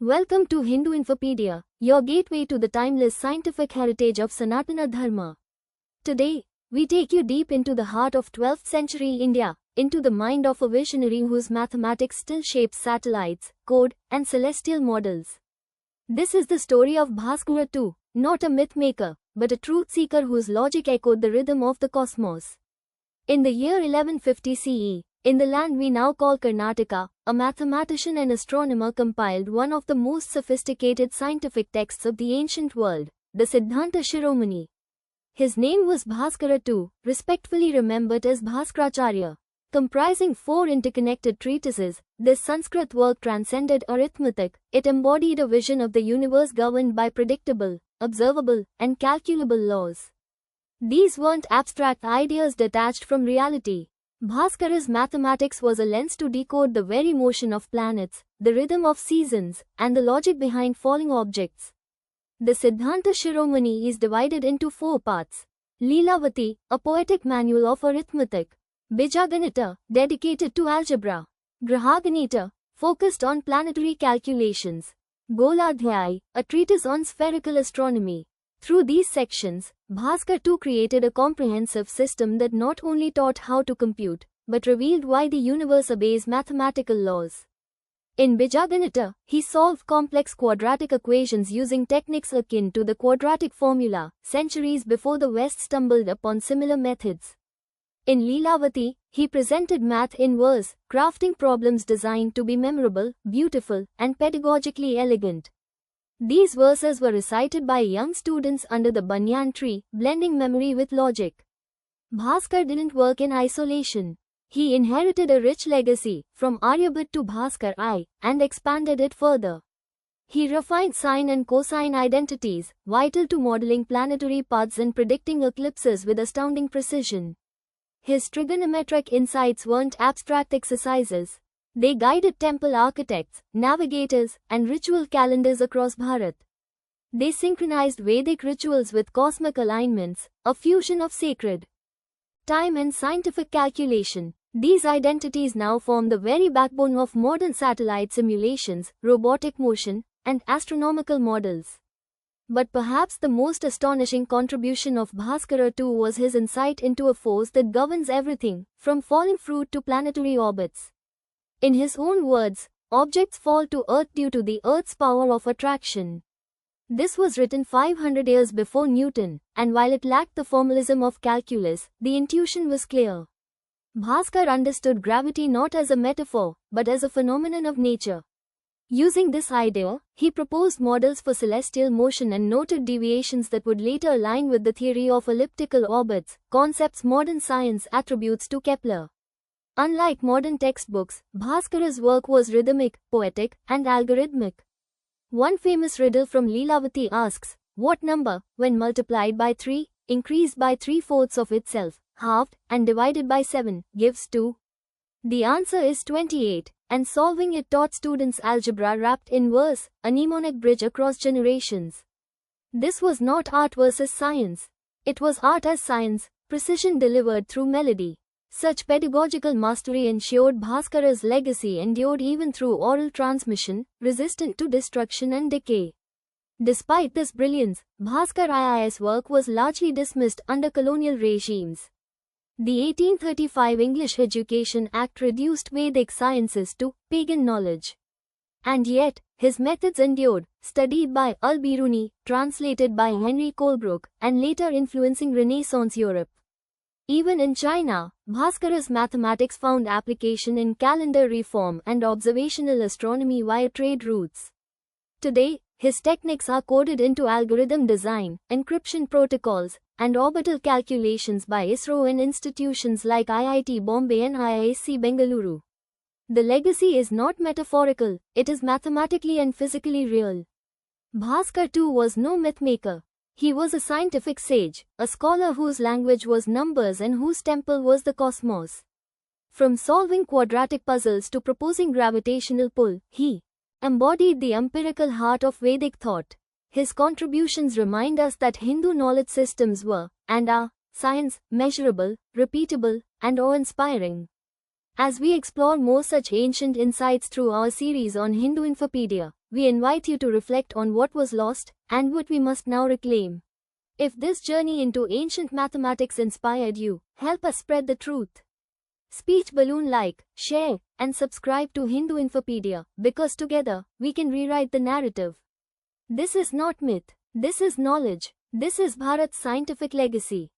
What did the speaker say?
Welcome to Hindu Infopedia, your gateway to the timeless scientific heritage of Sanatana Dharma. Today, we take you deep into the heart of 12th century India, into the mind of a visionary whose mathematics still shapes satellites, code, and celestial models. This is the story of Bhaskara II, not a myth maker, but a truth seeker whose logic echoed the rhythm of the cosmos. In the year 1150 CE, in the land we now call Karnataka, a mathematician and astronomer compiled one of the most sophisticated scientific texts of the ancient world, the Siddhanta Shiromani. His name was Bhaskara II, respectfully remembered as Bhaskaracharya. Comprising 4 interconnected treatises, this Sanskrit work transcended arithmetic. It embodied a vision of the universe governed by predictable, observable, and calculable laws. These weren't abstract ideas detached from reality. Bhaskara's mathematics was a lens to decode the very motion of planets, the rhythm of seasons, and the logic behind falling objects. The Siddhanta Shiromani is divided into 4 parts. Leelavati, a poetic manual of arithmetic. Bijaganita, dedicated to algebra. Grahaganita, focused on planetary calculations. Goladhyay, a treatise on spherical astronomy. Through these sections, Bhaskar II created a comprehensive system that not only taught how to compute, but revealed why the universe obeys mathematical laws. In Bijaganita, he solved complex quadratic equations using techniques akin to the quadratic formula, centuries before the West stumbled upon similar methods. In Leelavati, he presented math in verse, crafting problems designed to be memorable, beautiful, and pedagogically elegant. These verses were recited by young students under the banyan tree, blending memory with logic. Bhaskar didn't work in isolation. He inherited a rich legacy, from Aryabhat to Bhaskar I, and expanded it further. He refined sine and cosine identities, vital to modeling planetary paths and predicting eclipses with astounding precision. His trigonometric insights weren't abstract exercises. They guided temple architects, navigators, and ritual calendars across Bharat. They synchronized Vedic rituals with cosmic alignments, a fusion of sacred time and scientific calculation. These identities now form the very backbone of modern satellite simulations, robotic motion, and astronomical models. But perhaps the most astonishing contribution of Bhaskara II was his insight into a force that governs everything, from falling fruit to planetary orbits. In his own words, objects fall to Earth due to the Earth's power of attraction. This was written 500 years before Newton, and while it lacked the formalism of calculus, the intuition was clear. Bhaskar understood gravity not as a metaphor, but as a phenomenon of nature. Using this idea, he proposed models for celestial motion and noted deviations that would later align with the theory of elliptical orbits, concepts modern science attributes to Kepler. Unlike modern textbooks, Bhaskara's work was rhythmic, poetic, and algorithmic. One famous riddle from Leelavati asks, what number, when multiplied by 3, increased by 3/4 of itself, halved, and divided by 7, gives 2? The answer is 28, and solving it taught students algebra wrapped in verse, a mnemonic bridge across generations. This was not art versus science. It was art as science, precision delivered through melody. Such pedagogical mastery ensured Bhaskara's legacy endured even through oral transmission, resistant to destruction and decay. Despite this brilliance, Bhaskar II's work was largely dismissed under colonial regimes. The 1835 English Education Act reduced Vedic sciences to pagan knowledge. And yet, his methods endured, studied by Al-Biruni, translated by Henry Colebrook, and later influencing Renaissance Europe. Even in China, Bhaskara's mathematics found application in calendar reform and observational astronomy via trade routes. Today, his techniques are coded into algorithm design, encryption protocols, and orbital calculations by ISRO and institutions like IIT Bombay and IISc Bengaluru. The legacy is not metaphorical, it is mathematically and physically real. Bhaskar II was no mythmaker. He was a scientific sage, a scholar whose language was numbers and whose temple was the cosmos. From solving quadratic puzzles to proposing gravitational pull, he embodied the empirical heart of Vedic thought. His contributions remind us that Hindu knowledge systems were, and are, science, measurable, repeatable, and awe-inspiring. As we explore more such ancient insights through our series on Hindu Infopedia, we invite you to reflect on what was lost and what we must now reclaim. If this journey into ancient mathematics inspired you, help us spread the truth. Speech balloon, like, share, and subscribe to Hindu Infopedia, because together, we can rewrite the narrative. This is not myth. This is knowledge. This is Bharat's scientific legacy.